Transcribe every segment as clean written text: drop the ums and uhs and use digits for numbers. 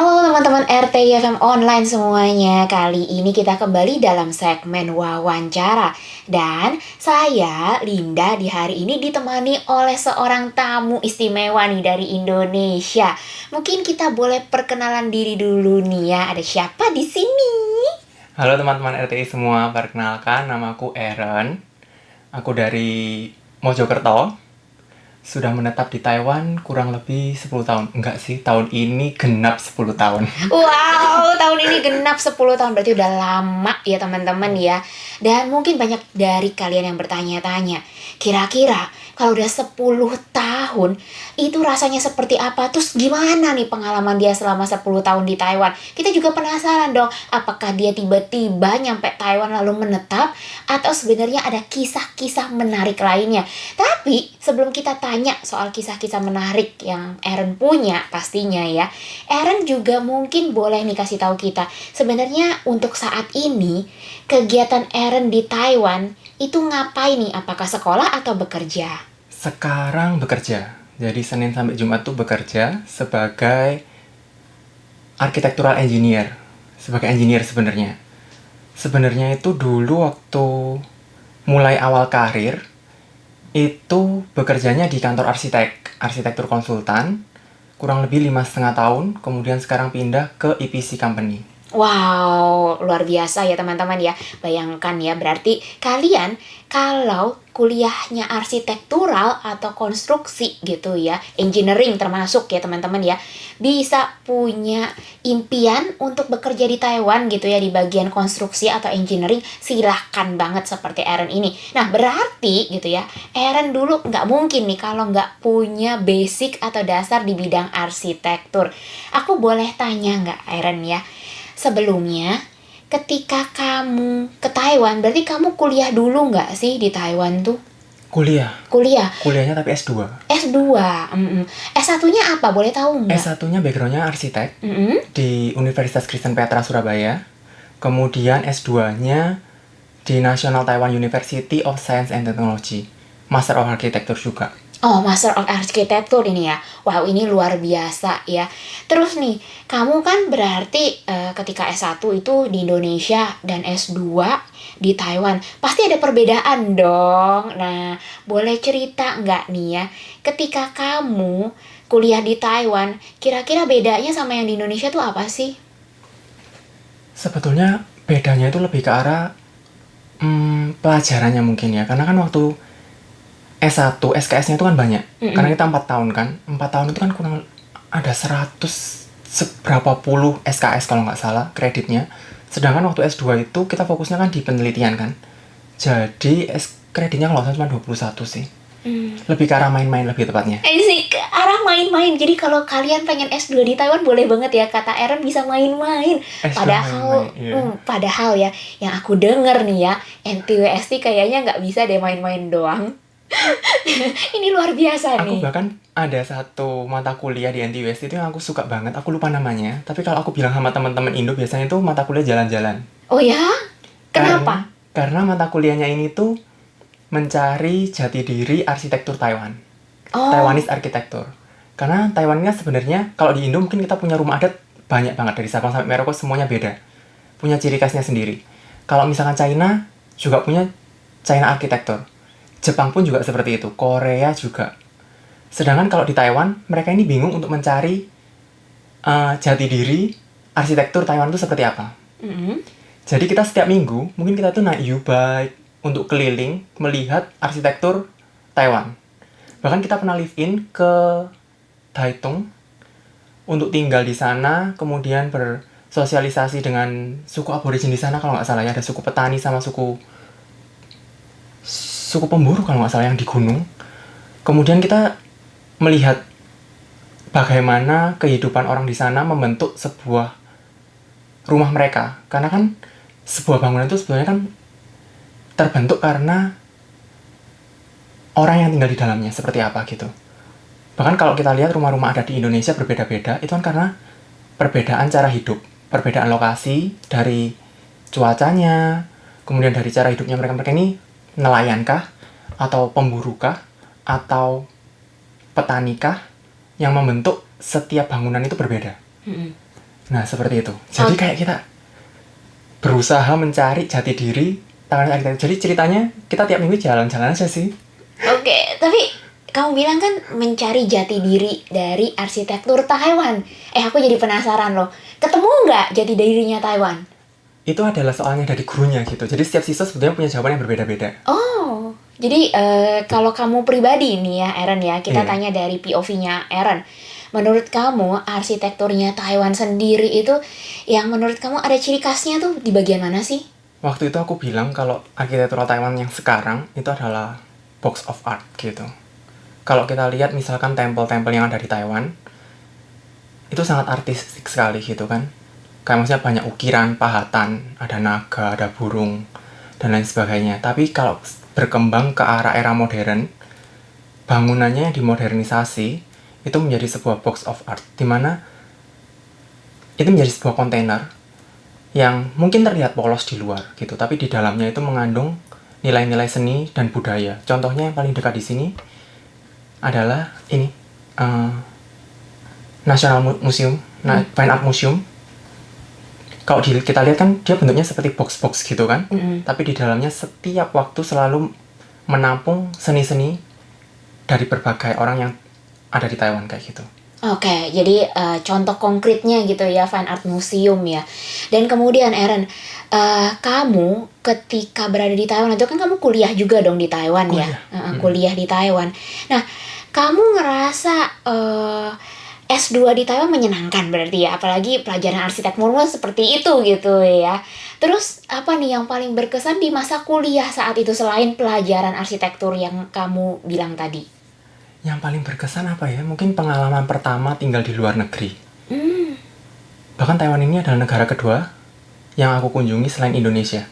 Halo teman-teman RTI FM online semuanya. Kali ini kita kembali dalam segmen wawancara. Dan saya, Linda, di hari ini ditemani oleh seorang tamu istimewa nih dari Indonesia. Mungkin kita boleh perkenalan diri dulu nih ya. Ada siapa di sini? Halo teman-teman RTI semua, perkenalkan namaku Aaron. Aku dari Mojokerto. Sudah menetap di Taiwan kurang lebih 10 tahun. Enggak sih, tahun ini genap 10 tahun. Wow, tahun ini genap 10 tahun. Berarti udah lama ya teman-teman ya. Dan mungkin banyak dari kalian yang bertanya-tanya, kira-kira kalau udah 10 tahun, itu rasanya seperti apa? Terus gimana nih pengalaman dia selama 10 tahun di Taiwan? Kita juga penasaran dong, apakah dia tiba-tiba nyampe Taiwan lalu menetap? Atau sebenarnya ada kisah-kisah menarik lainnya? Tapi sebelum kita tanya soal kisah-kisah menarik yang Aaron punya pastinya ya, Aaron juga mungkin boleh nih kasih tahu kita, sebenarnya untuk saat ini kegiatan Aaron di Taiwan itu ngapain nih? Apakah sekolah atau bekerja? Sekarang bekerja. Jadi Senin sampai Jumat tuh bekerja sebagai architectural engineer. Sebagai engineer sebenarnya. Sebenarnya itu dulu waktu mulai awal karir, itu bekerjanya di kantor arsitektur konsultan, kurang lebih 5,5 tahun, kemudian sekarang pindah ke EPC company. Wow, luar biasa ya teman-teman ya. Bayangkan ya, berarti kalian kalau kuliahnya arsitektural atau konstruksi gitu ya, engineering termasuk ya teman-teman ya, bisa punya impian untuk bekerja di Taiwan gitu ya, di bagian konstruksi atau engineering, silahkan banget seperti Aaron ini. Nah, berarti gitu ya, Aaron dulu nggak mungkin nih kalau nggak punya basic atau dasar di bidang arsitektur. Aku boleh tanya nggak Aaron ya? Sebelumnya, ketika kamu ke Taiwan, berarti kamu kuliah dulu nggak sih di Taiwan tuh? Kuliah. Kuliah Kuliahnya tapi S2. S2, S1-nya apa? Boleh tahu nggak? S1-nya background-nya arsitek Mm-mm. di Universitas Kristen Petra Surabaya. Kemudian S2-nya di National Taiwan University of Science and Technology. Master of Architecture juga. Oh, Master of Architecture ini ya. Wow, ini luar biasa ya. Terus nih, kamu kan berarti ketika S1 itu di Indonesia dan S2 di Taiwan. Pasti ada perbedaan dong. Nah, boleh cerita nggak nih ya, ketika kamu kuliah di Taiwan, kira-kira bedanya sama yang di Indonesia tuh apa sih? Sebetulnya bedanya itu lebih ke arah pelajarannya mungkin ya. Karena kan waktu S1, SKS-nya itu kan banyak. Mm-mm. Karena kita 4 tahun kan. 4 tahun itu kan kurang ada 100 seberapa puluh SKS kalau nggak salah kreditnya. Sedangkan waktu S2 itu kita fokusnya kan di penelitian kan. Jadi kreditnya kalau nggak salah cuma 21 sih. Lebih ke arah main-main lebih tepatnya. Sih ke arah main-main. Jadi kalau kalian pengen S2 di Taiwan boleh banget ya, kata Aaron bisa main-main. S2 Padahal main-main, iya. padahal ya yang aku denger nih ya, NTWST kayaknya nggak bisa deh main-main doang. Ini luar biasa Aku nih. bahkan ada satu mata kuliah di NTUST itu yang aku suka banget. Aku lupa namanya. Tapi kalau aku bilang sama teman-teman Indo biasanya itu mata kuliah jalan-jalan. Oh ya? Karena Kenapa? karena mata kuliahnya ini tuh mencari jati diri arsitektur Taiwan. Oh, Taiwanese arsitektur. Karena Taiwannya sebenarnya kalau di Indo mungkin kita punya rumah adat banyak banget dari Sabang sampai Merauke semuanya beda. Punya ciri khasnya sendiri. Kalau misalkan China juga punya China arsitektur. Jepang pun juga seperti itu. Korea juga. Sedangkan kalau di Taiwan, mereka ini bingung untuk mencari jati diri arsitektur Taiwan itu seperti apa. mm-mm. Jadi kita setiap minggu, mungkin kita tuh naik U-Bike untuk keliling melihat arsitektur Taiwan. Bahkan kita pernah live-in ke Taitung untuk tinggal di sana, kemudian bersosialisasi dengan suku aborigin di sana kalau nggak salah ya. Ada suku petani sama suku pemburu kalau nggak salah yang di gunung. Kemudian kita melihat bagaimana kehidupan orang di sana membentuk sebuah rumah mereka. Karena kan sebuah bangunan itu sebenarnya kan terbentuk karena orang yang tinggal di dalamnya seperti apa gitu. Bahkan kalau kita lihat rumah-rumah adat di Indonesia berbeda-beda, itu kan karena perbedaan cara hidup, perbedaan lokasi, dari cuacanya, kemudian dari cara hidupnya mereka ini nelayankah, atau pemburukah, atau petanikah, yang membentuk setiap bangunan itu berbeda. Mm-mm. Nah, seperti itu. Jadi kayak kita berusaha mencari jati diri Taiwan arsitektur. Jadi ceritanya kita tiap minggu jalan-jalan aja sih. Oke, tapi kamu bilang kan mencari jati diri dari arsitektur Taiwan. Aku jadi penasaran loh. Ketemu nggak jati dirinya Taiwan? Itu adalah soalnya dari gurunya gitu. Jadi setiap siswa sebetulnya punya jawaban yang berbeda-beda. Oh, jadi kalau kamu pribadi nih ya, Aaron ya, kita Iya. tanya dari POV-nya Aaron. Menurut kamu arsitekturnya Taiwan sendiri itu, yang menurut kamu ada ciri khasnya tuh di bagian mana sih? Waktu itu aku bilang kalau arsitektural Taiwan yang sekarang itu adalah box of art gitu. Kalau kita lihat misalkan tempel-tempel yang ada di Taiwan, itu sangat artistik sekali gitu kan. Kayak maksudnya banyak ukiran, pahatan, ada naga, ada burung, dan lain sebagainya. Tapi kalau berkembang ke arah era modern, bangunannya yang dimodernisasi, itu menjadi sebuah box of art, di mana itu menjadi sebuah kontainer yang mungkin terlihat polos di luar gitu, tapi di dalamnya itu mengandung nilai-nilai seni dan budaya. Contohnya yang paling dekat di sini adalah ini National Museum, Fine Art Museum. Kalau kita lihat kan dia bentuknya seperti box-box gitu kan, tapi di dalamnya setiap waktu selalu menampung seni-seni dari berbagai orang yang ada di Taiwan kayak gitu. Oke, jadi contoh konkretnya gitu ya, Fine Art Museum ya. Dan kemudian Aaron, kamu ketika berada di Taiwan itu kan kamu kuliah juga dong di Taiwan ya, kuliah di Taiwan. Nah, kamu ngerasa S2 di Taiwan menyenangkan berarti ya, apalagi pelajaran arsitek murmur seperti itu gitu ya. Terus apa nih yang paling berkesan di masa kuliah saat itu selain pelajaran arsitektur yang kamu bilang tadi? Yang paling berkesan apa ya? Mungkin pengalaman pertama tinggal di luar negeri. Bahkan Taiwan ini adalah negara kedua yang aku kunjungi selain Indonesia.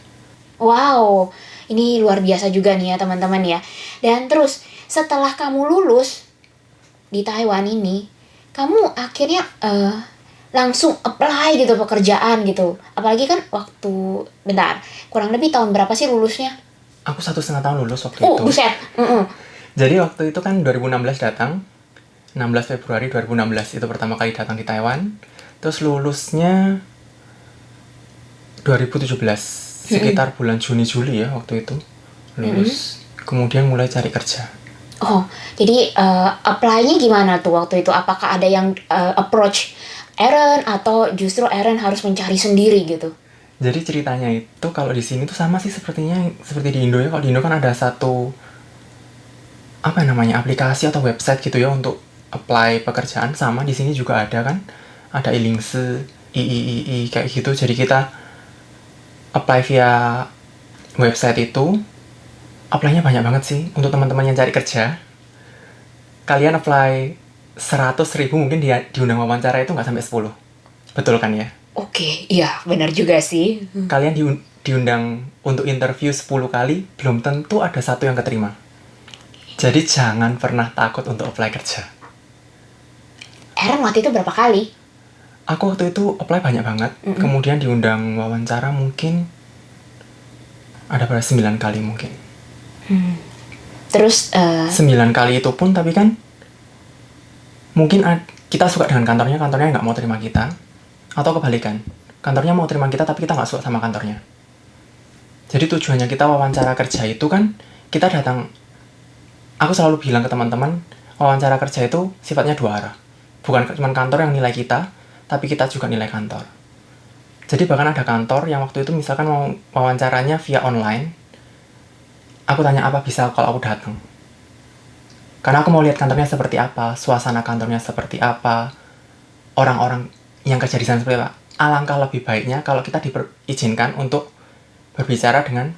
Wow, ini luar biasa juga nih ya teman-teman ya. Dan terus setelah kamu lulus di Taiwan ini, kamu akhirnya langsung apply gitu pekerjaan gitu. Apalagi kan waktu, bentar, kurang lebih tahun berapa sih lulusnya? Aku 1,5 tahun lulus waktu itu. Buset. Jadi waktu itu kan 2016 datang, 16 Februari 2016 itu pertama kali datang di Taiwan. Terus lulusnya 2017, sekitar bulan Juni-Juli ya waktu itu lulus. Kemudian mulai cari kerja. Oh, jadi apply-nya gimana tuh waktu itu? Apakah ada yang approach Aaron atau justru Aaron harus mencari sendiri gitu? Jadi ceritanya itu kalau di sini tuh sama sih sepertinya seperti di Indo ya. Kalau di Indo kan ada satu apa namanya aplikasi atau website gitu ya untuk apply pekerjaan, sama di sini juga ada kan, ada Ilingse, III kayak gitu. Jadi kita apply via website itu. Apply-nya banyak banget sih untuk teman-teman yang cari kerja. Kalian apply 100.000 mungkin dia diundang wawancara itu nggak sampai 10. Betul kan ya? Oke, iya benar juga sih. Kalian diundang untuk interview 10 kali, belum tentu ada satu yang keterima. Jadi jangan pernah takut untuk apply kerja. Aaron waktu itu berapa kali? Aku waktu itu apply banyak banget. Kemudian diundang wawancara mungkin ada pada 9 kali mungkin. Terus 9 kali itu pun tapi kan mungkin kita suka dengan kantornya nggak mau terima kita. Atau kebalikan, kantornya mau terima kita tapi kita nggak suka sama kantornya. Jadi tujuannya kita wawancara kerja itu kan, kita datang. Aku selalu bilang ke teman-teman, wawancara kerja itu sifatnya dua arah. Bukan cuma kantor yang nilai kita, tapi kita juga nilai kantor. Jadi bahkan ada kantor yang waktu itu misalkan mau wawancaranya via online, aku tanya apa bisa kalau aku datang. Karena aku mau lihat kantornya seperti apa, suasana kantornya seperti apa, orang-orang yang kerja di sana seperti apa. Alangkah lebih baiknya kalau kita diizinkan untuk berbicara dengan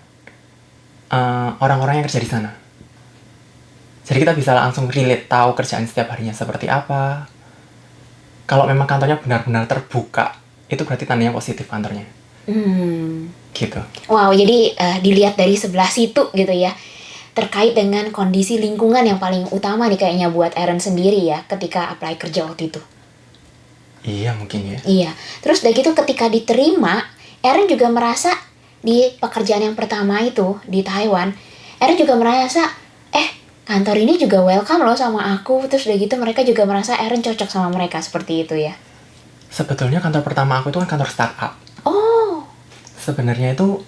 orang-orang yang kerja di sana. Jadi kita bisa langsung relate, tahu kerjaan setiap harinya seperti apa. Kalau memang kantornya benar-benar terbuka, itu berarti tandanya positif kantornya. Gitu. Wow, jadi dilihat dari sebelah situ gitu ya. Terkait dengan kondisi lingkungan yang paling utama nih kayaknya buat Aaron sendiri ya ketika apply kerja waktu itu. Iya mungkin ya. Iya, terus udah gitu ketika diterima, Aaron juga merasa di pekerjaan yang pertama itu di Taiwan, Aaron juga merasa, kantor ini juga welcome loh sama aku. Terus udah gitu mereka juga merasa Aaron cocok sama mereka, seperti itu ya. Sebetulnya kantor pertama aku itu kan kantor startup. Oh, Sebenarnya itu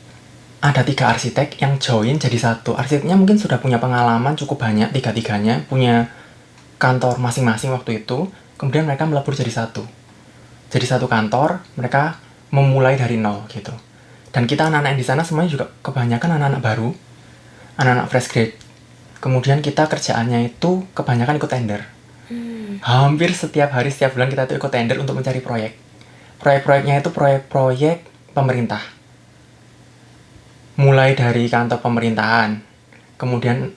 ada 3 arsitek yang join jadi satu. Arsiteknya mungkin sudah punya pengalaman cukup banyak, tiga-tiganya punya kantor masing-masing waktu itu. Kemudian mereka melebur jadi satu. Jadi satu kantor, mereka memulai dari nol gitu. Dan kita anak-anak yang di sana semuanya juga kebanyakan anak-anak baru, anak-anak fresh grade. Kemudian kita kerjaannya itu kebanyakan ikut tender. Hampir setiap hari, setiap bulan kita tuh ikut tender untuk mencari proyek. Proyek-proyeknya itu proyek-proyek pemerintah. Mulai dari kantor pemerintahan, kemudian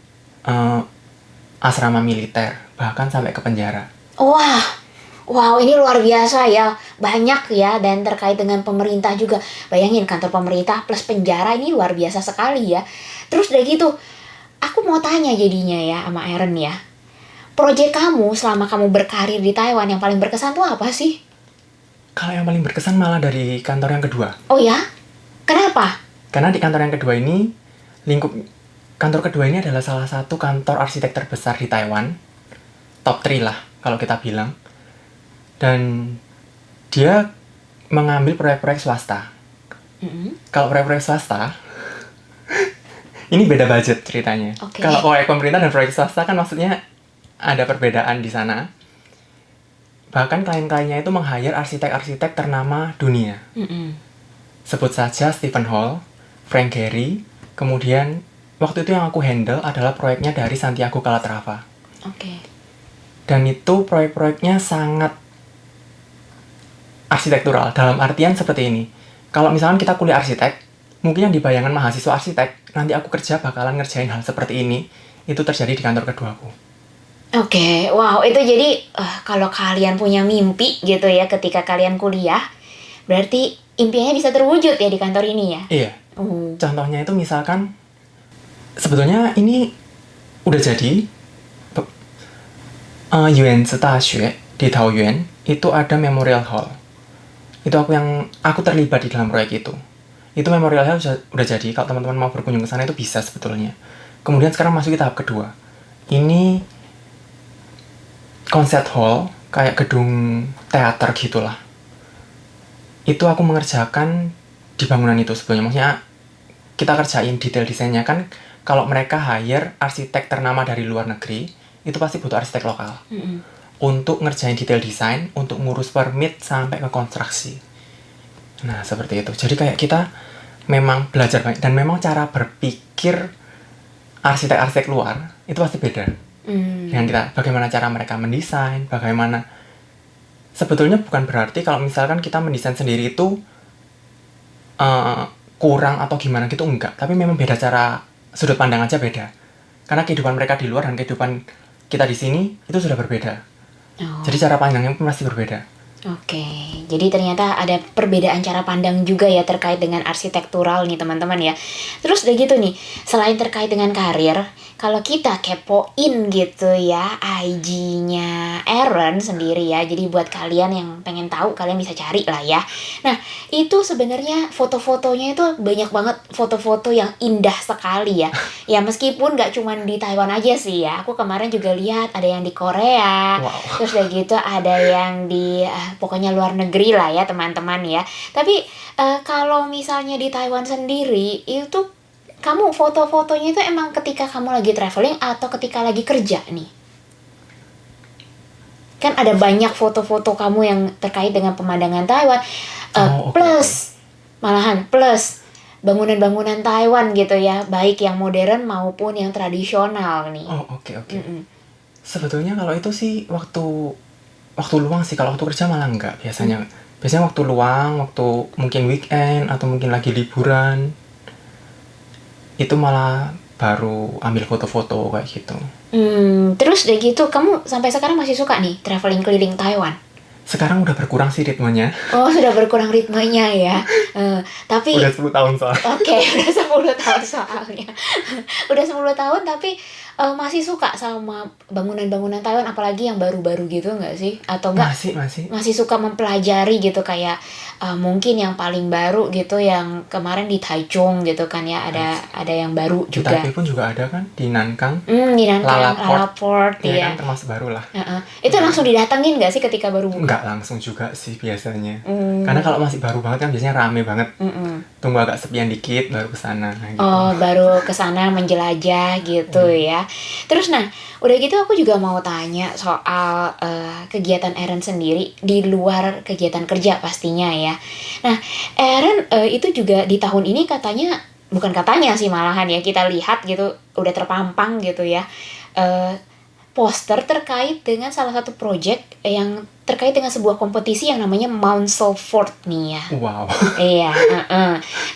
asrama militer, bahkan sampai ke penjara. wah, wow, ini luar biasa ya, banyak ya, dan terkait dengan pemerintah juga. Bayangin kantor pemerintah plus penjara, ini luar biasa sekali ya. Terus udah gitu, aku mau tanya jadinya ya sama Aaron ya. Proyek kamu selama kamu berkarir di Taiwan yang paling berkesan tuh apa sih? Kalau yang paling berkesan malah dari kantor yang kedua. Oh ya? Kenapa? Karena di kantor yang kedua ini, kantor kedua ini adalah salah satu kantor arsitek terbesar di Taiwan. Top 3 lah, kalau kita bilang. Dan dia mengambil proyek-proyek swasta. Kalau proyek-proyek swasta, ini beda budget ceritanya. Oke. Kalau proyek pemerintah dan proyek swasta kan maksudnya ada perbedaan di sana. Bahkan klien-kliennya itu meng-hire arsitek-arsitek ternama dunia. Sebut saja Stephen Hall, Frank Gehry, kemudian waktu itu yang aku handle adalah proyeknya dari Santiago Calatrava. Oke. Dan itu proyek-proyeknya sangat arsitektural, dalam artian seperti ini. Kalau misalkan kita kuliah arsitek, mungkin yang dibayangkan mahasiswa arsitek, nanti aku kerja bakalan ngerjain hal seperti ini, itu terjadi di kantor keduaku. Oke, wow, itu jadi kalau kalian punya mimpi gitu ya ketika kalian kuliah, berarti impiannya bisa terwujud ya di kantor ini ya? Iya. Contohnya itu misalkan, sebetulnya ini udah jadi, Yuan Daxue di Taoyuan, itu ada Memorial Hall. Itu aku terlibat di dalam proyek itu. Itu Memorial Hall udah jadi, kalau teman-teman mau berkunjung ke sana itu bisa sebetulnya. Kemudian sekarang masuk ke tahap kedua. Ini concert hall, kayak gedung teater gitulah. Itu aku mengerjakan di bangunan itu sebetulnya. Maksudnya kita kerjain detail desainnya kan. Kalau mereka hire arsitek ternama dari luar negeri, itu pasti butuh arsitek lokal. Untuk ngerjain detail desain, untuk ngurus permit sampai ke konstruksi. Nah, seperti itu. Jadi kayak kita memang belajar banyak. Dan memang cara berpikir arsitek-arsitek luar, itu pasti beda. Dengan kita, bagaimana cara mereka mendesain, bagaimana. Sebetulnya bukan berarti kalau misalkan kita mendesain sendiri itu kurang atau gimana gitu, enggak. Tapi memang beda cara, sudut pandang aja beda. Karena kehidupan mereka di luar dan kehidupan kita di sini itu sudah berbeda. Jadi cara pandangnya pun pasti berbeda. Oke, jadi ternyata ada perbedaan cara pandang juga ya terkait dengan arsitektural nih teman-teman ya. Terus udah gitu nih, selain terkait dengan karir, kalau kita kepoin gitu ya IG-nya Aaron sendiri ya. Jadi buat kalian yang pengen tahu, kalian bisa cari lah ya. Nah, itu sebenarnya foto-fotonya itu banyak banget foto-foto yang indah sekali ya. Ya meskipun gak cuma di Taiwan aja sih ya. Aku kemarin juga lihat ada yang di Korea. Wow. Terus udah gitu ada yang di pokoknya luar negeri lah ya teman-teman ya. Tapi kalau misalnya di Taiwan sendiri itu kamu foto-fotonya itu emang ketika kamu lagi traveling atau ketika lagi kerja nih? Kan ada banyak foto-foto kamu yang terkait dengan pemandangan Taiwan. Plus malahan plus bangunan-bangunan Taiwan gitu ya, baik yang modern maupun yang tradisional nih. Oke. Sebetulnya kalau itu sih waktu luang sih. Kalau waktu kerja malah enggak biasanya. Biasanya waktu luang, waktu mungkin weekend atau mungkin lagi liburan, itu malah baru ambil foto-foto kayak gitu. Terus udah gitu kamu sampai sekarang masih suka nih traveling keliling Taiwan? Sekarang udah berkurang sih ritmenya. Oh, sudah berkurang ritmenya ya. Tapi Udah 10 tahun soalnya. Oke, udah 10 tahun soalnya. Udah 10 tahun tapi masih suka sama bangunan-bangunan Taiwan, apalagi yang baru-baru gitu nggak sih? Atau enggak Masih. masih suka mempelajari gitu kayak mungkin yang paling baru gitu yang kemarin di Taichung gitu kan ya, ada yang baru Di juga. Taipei pun juga ada kan, di Nankang, Di Nankang, Lalaport. Lalaport Ya ya. kan termasuk baru lah. Itu langsung didatengin nggak sih ketika baru buka? Nggak langsung juga sih biasanya. Karena kalau masih baru banget kan biasanya rame banget. Tunggu agak sepian dikit baru kesana gitu. Oh, baru kesana menjelajah gitu ya. Terus nah, udah gitu aku juga mau tanya soal kegiatan Eren sendiri di luar kegiatan kerja pastinya ya. Nah, Eren itu juga di tahun ini katanya, bukan katanya sih malahan ya, kita lihat gitu udah terpampang gitu ya. eh, Poster terkait dengan salah satu project yang terkait dengan sebuah kompetisi yang namanya Mount Salford nih ya. Wow. Iya,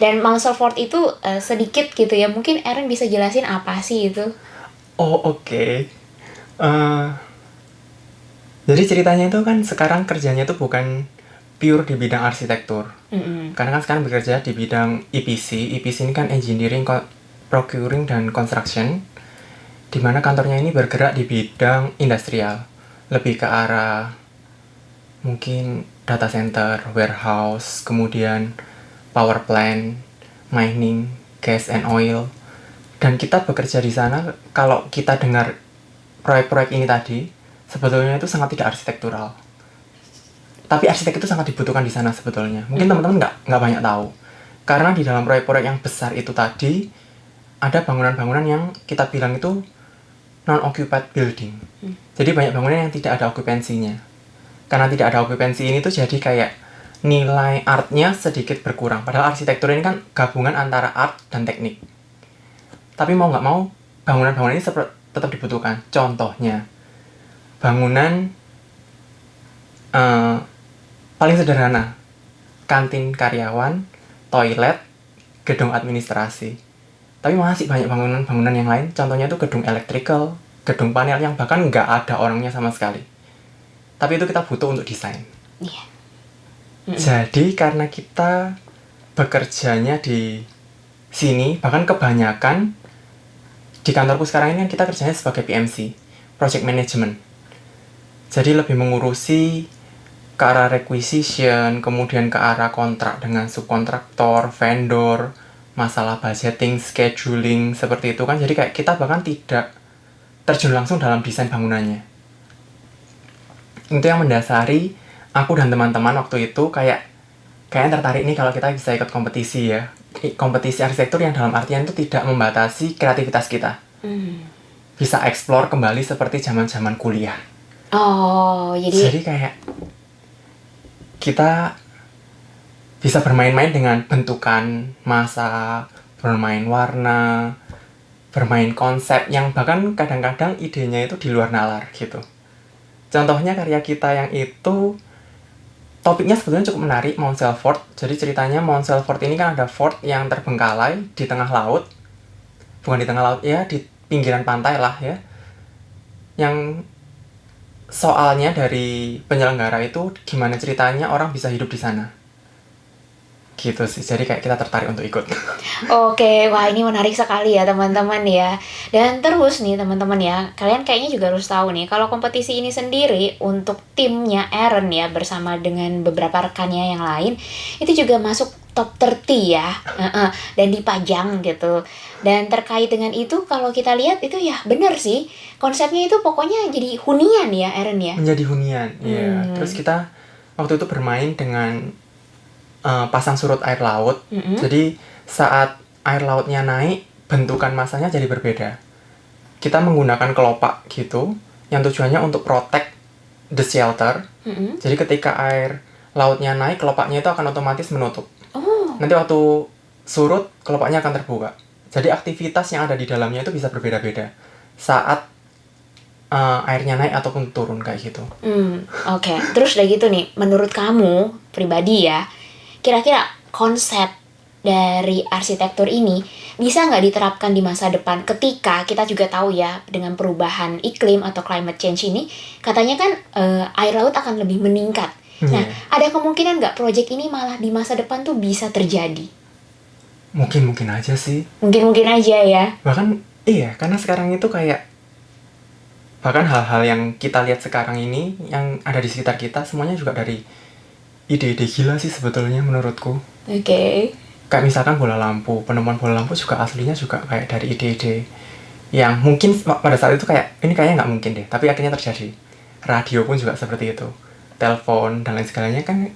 dan Mount Salford itu sedikit gitu ya. Mungkin Eren bisa jelasin apa sih itu? Oh oke. Jadi ceritanya itu kan sekarang kerjanya itu bukan pure di bidang arsitektur. Karena kan sekarang bekerja di bidang EPC. EPC ini kan Engineering, Procuring, dan Construction. Di mana kantornya ini bergerak di bidang industrial. Lebih ke arah mungkin data center, warehouse, kemudian power plant, mining, gas and oil. Dan kita bekerja di sana, kalau kita dengar proyek-proyek ini tadi, sebetulnya itu sangat tidak arsitektural. Tapi arsitek itu sangat dibutuhkan di sana sebetulnya. Mungkin teman-teman nggak banyak tahu. Karena di dalam proyek-proyek yang besar itu tadi, ada bangunan-bangunan yang kita bilang itu non-occupied building. Jadi banyak bangunan yang tidak ada okupansinya. Karena tidak ada okupansi ini tuh jadi kayak nilai artnya sedikit berkurang. Padahal arsitektur ini kan gabungan antara art dan teknik. Tapi mau nggak mau, bangunan-bangunan ini tetap dibutuhkan. Contohnya, bangunan paling sederhana, kantin karyawan, toilet, gedung administrasi. Tapi masih banyak bangunan-bangunan yang lain, contohnya itu gedung electrical, gedung panel yang bahkan nggak ada orangnya sama sekali. Tapi itu kita butuh untuk desain. Iya. Jadi karena kita bekerjanya di sini, bahkan kebanyakan di kantorku sekarang ini kan kita kerjanya sebagai PMC, Project Management. Jadi lebih mengurusi ke arah requisition, kemudian ke arah kontrak dengan subkontraktor, vendor, masalah budgeting, scheduling, seperti itu kan. Jadi kayak kita bahkan tidak terjun langsung dalam desain bangunannya. Itu yang mendasari aku dan teman-teman waktu itu kayaknya tertarik nih kalau kita bisa ikut kompetisi ya. Kompetisi arsitektur yang dalam artian itu tidak membatasi kreativitas kita. Bisa explore kembali seperti zaman-zaman kuliah. Oh, Jadi kayak kita bisa bermain-main dengan bentukan massa, bermain warna, bermain konsep yang bahkan kadang-kadang idenya itu di luar nalar gitu. Contohnya karya kita yang itu topiknya sebetulnya cukup menarik, Mount Salford. Jadi ceritanya Mount Salford ini kan ada fort yang terbengkalai di tengah laut. Bukan di tengah laut ya, di pinggiran pantai lah ya. Yang soalnya dari penyelenggara itu gimana ceritanya orang bisa hidup di sana. Gitu sih, jadi kayak kita tertarik untuk ikut. Oke, wah ini menarik sekali ya teman-teman ya. Dan terus nih teman-teman ya, kalian kayaknya juga harus tahu nih, kalau kompetisi ini sendiri untuk timnya Eren ya, bersama dengan beberapa rekannya yang lain, itu juga masuk top 30 ya, dan dipajang gitu. Dan terkait dengan itu, kalau kita lihat itu ya bener sih, konsepnya itu pokoknya jadi hunian ya Eren ya. Menjadi hunian, ya. Terus kita waktu itu bermain dengan pasang surut air laut. Jadi saat air lautnya naik, bentukan massanya jadi berbeda. Kita menggunakan kelopak gitu, yang tujuannya untuk protect the shelter. Jadi ketika air lautnya naik, kelopaknya itu akan otomatis menutup. Nanti waktu surut, kelopaknya akan terbuka. Jadi aktivitas yang ada di dalamnya itu bisa berbeda-beda saat airnya naik ataupun turun kayak gitu. Oke. Terus udah gitu nih, menurut kamu pribadi ya, kira-kira konsep dari arsitektur ini bisa nggak diterapkan di masa depan ketika kita juga tahu ya dengan perubahan iklim atau climate change ini, katanya kan air laut akan lebih meningkat. Nah, ada kemungkinan nggak proyek ini malah di masa depan tuh bisa terjadi? Mungkin aja sih. Mungkin aja ya. Bahkan iya, karena sekarang itu kayak bahkan hal-hal yang kita lihat sekarang ini yang ada di sekitar kita semuanya juga dari ide-ide gila sih sebetulnya menurutku. Oke. Kayak misalkan bola lampu, penemuan bola lampu juga aslinya juga kayak dari ide-ide yang mungkin pada saat itu kayak ini kayaknya nggak mungkin deh, tapi akhirnya terjadi. Radio pun juga seperti itu, telepon dan lain sebagainya kan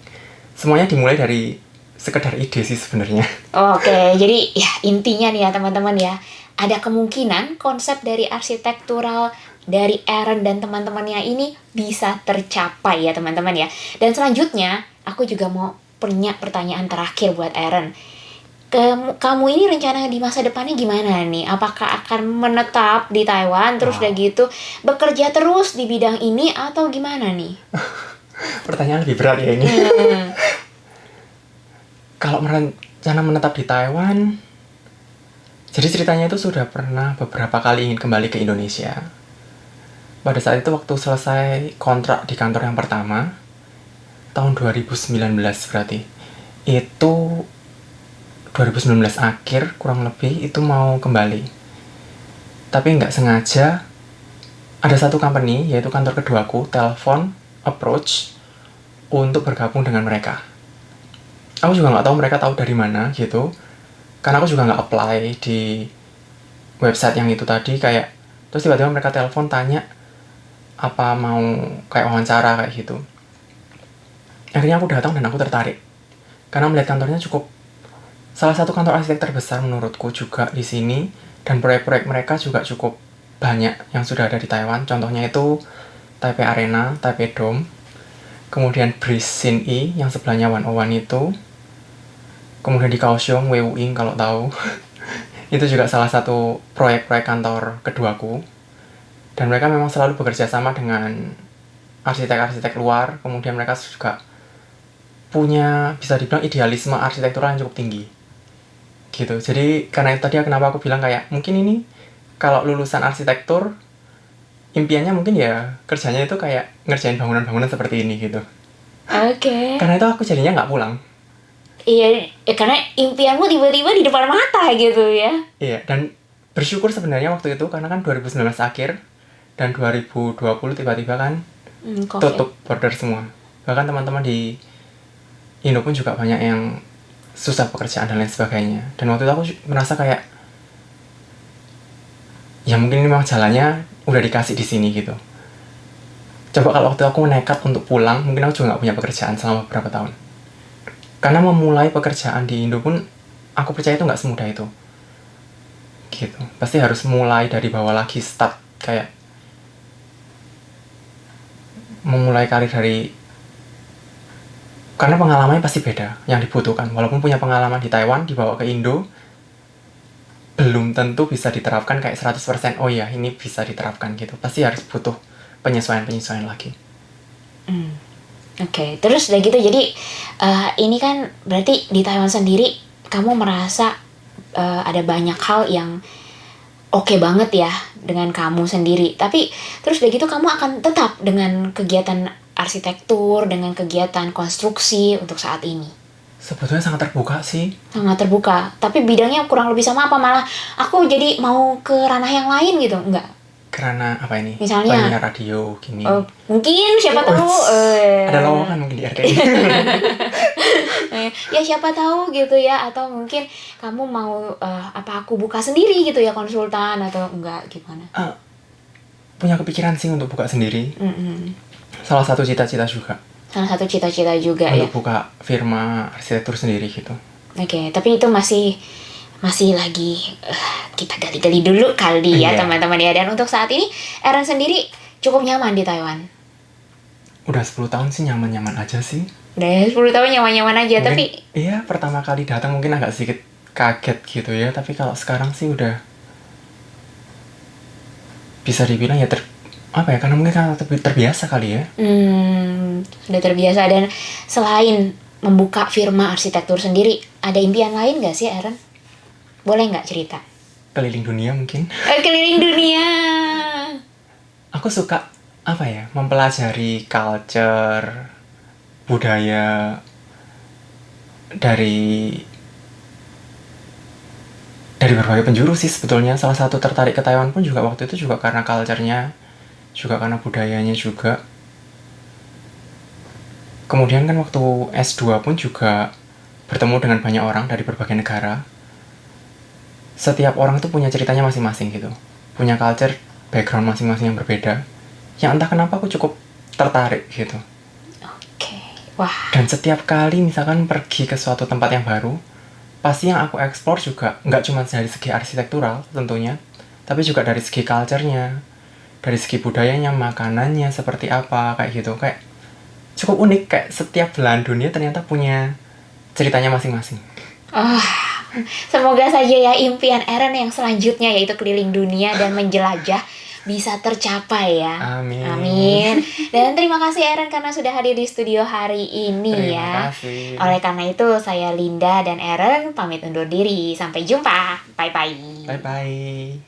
semuanya dimulai dari sekedar ide sih sebenarnya. Oke, jadi ya intinya nih ya teman-teman ya, ada kemungkinan konsep dari arsitektural dari Aaron dan teman-temannya ini bisa tercapai ya teman-teman ya. Dan selanjutnya aku juga mau punya pertanyaan terakhir buat Aaron. Kamu ini rencana di masa depannya gimana nih? Apakah akan menetap di Taiwan terus udah gitu bekerja terus di bidang ini atau gimana nih? Pertanyaan lebih berat ya ini. Kalau rencana menetap di Taiwan, jadi ceritanya itu sudah pernah beberapa kali ingin kembali ke Indonesia. Pada saat itu waktu selesai kontrak di kantor yang pertama, tahun 2019 berarti, itu 2019 akhir kurang lebih itu mau kembali. Tapi nggak sengaja ada satu company, yaitu kantor keduaku, telepon, approach untuk bergabung dengan mereka. Aku juga nggak tahu mereka tahu dari mana gitu, karena aku juga nggak apply di website yang itu tadi kayak. Terus tiba-tiba mereka telepon tanya apa mau kayak wawancara kayak gitu. Akhirnya aku datang dan aku tertarik karena melihat kantornya cukup salah satu kantor arsitek terbesar menurutku juga di sini, dan proyek-proyek mereka juga cukup banyak yang sudah ada di Taiwan. Contohnya itu Taipei Arena, Taipei Dome, kemudian Breeze Sin E yang sebelahnya 101 itu, kemudian di Kaohsiung Wei Wuing kalau tahu. Itu juga salah satu proyek-proyek kantor keduaku, dan mereka memang selalu bekerja sama dengan arsitek-arsitek luar. Kemudian mereka juga punya bisa dibilang idealisme arsitektural yang cukup tinggi gitu. Jadi karena itu tadi kenapa aku bilang kayak mungkin ini kalau lulusan arsitektur impiannya mungkin ya kerjanya itu kayak ngerjain bangunan-bangunan seperti ini gitu. Oke. Karena itu aku jadinya nggak pulang. Iya, karena impianmu tiba-tiba di depan mata gitu ya. Iya, dan bersyukur sebenarnya waktu itu karena kan 2019 akhir dan 2020 tiba-tiba kan COVID. tutup border semua. Bahkan teman-teman di Indo pun juga banyak yang susah pekerjaan dan lain sebagainya. Dan waktu itu aku merasa kayak ya mungkin ini memang jalannya udah dikasih di sini gitu. Coba kalau waktu aku nekat untuk pulang, mungkin aku juga nggak punya pekerjaan selama beberapa tahun. Karena memulai pekerjaan di Indo pun aku percaya itu nggak semudah itu. Gitu. Pasti harus mulai dari bawah lagi, start kayak memulai karir dari, karena pengalamannya pasti beda yang dibutuhkan. Walaupun punya pengalaman di Taiwan, dibawa ke Indo, belum tentu bisa diterapkan kayak 100%, oh ya ini bisa diterapkan gitu. Pasti harus butuh penyesuaian-penyesuaian lagi. Oke, terus udah gitu jadi ini kan berarti di Taiwan sendiri kamu merasa ada banyak hal yang oke banget ya dengan kamu sendiri. Tapi terus udah gitu kamu akan tetap dengan kegiatan arsitektur, dengan kegiatan konstruksi untuk saat ini. Sebetulnya sangat terbuka sih. Sangat terbuka. Tapi bidangnya kurang lebih sama apa malah aku jadi mau ke ranah yang lain gitu? Enggak. Karena apa ini? Misalnya penyiar radio gini. Mungkin siapa tahu ada lowongan mungkin di RKI. ya siapa tahu gitu ya, atau mungkin kamu mau apa aku buka sendiri gitu ya konsultan atau enggak gimana? Punya kepikiran sih untuk buka sendiri. Salah satu cita-cita juga. Salah satu cita-cita juga ya. Untuk buka firma arsitektur sendiri gitu. Oke, tapi itu masih lagi kita gali-gali dulu kali ya teman-teman ya. Dan untuk saat ini Aaron sendiri cukup nyaman di Taiwan. Udah 10 tahun sih nyaman-nyaman aja sih. Udah 10 tahun nyaman-nyaman aja, mungkin, tapi iya pertama kali datang mungkin agak sedikit kaget gitu ya, tapi kalau sekarang sih udah bisa dibilang ya karena mungkin karena terbiasa kali ya. Sudah terbiasa. Dan selain membuka firma arsitektur sendiri, ada impian lain gak sih Aaron? Boleh gak cerita? Keliling dunia mungkin. Keliling dunia. Aku suka mempelajari culture, budaya dari berbagai penjuru sih sebetulnya. Salah satu tertarik ke Taiwan pun juga waktu itu juga karena culture-nya, juga karena budayanya juga. Kemudian kan waktu S2 pun juga bertemu dengan banyak orang dari berbagai negara. Setiap orang tuh punya ceritanya masing-masing gitu. Punya culture, background masing-masing yang berbeda. Yang entah kenapa aku cukup tertarik gitu. Oke. Wah. Dan setiap kali misalkan pergi ke suatu tempat yang baru, pasti yang aku explore juga nggak cuma dari segi arsitektural tentunya, tapi juga dari segi culture-nya, dari segi budayanya, makanannya seperti apa, kayak gitu. Kayak cukup unik, kayak setiap belahan dunia ternyata punya ceritanya masing-masing. Semoga saja ya impian Eren yang selanjutnya yaitu keliling dunia dan menjelajah bisa tercapai ya. Amin. Amin. Dan terima kasih Eren karena sudah hadir di studio hari ini ya. Terima kasih. Oleh karena itu saya Linda dan Eren pamit undur diri. Sampai jumpa. Bye bye. Bye-bye.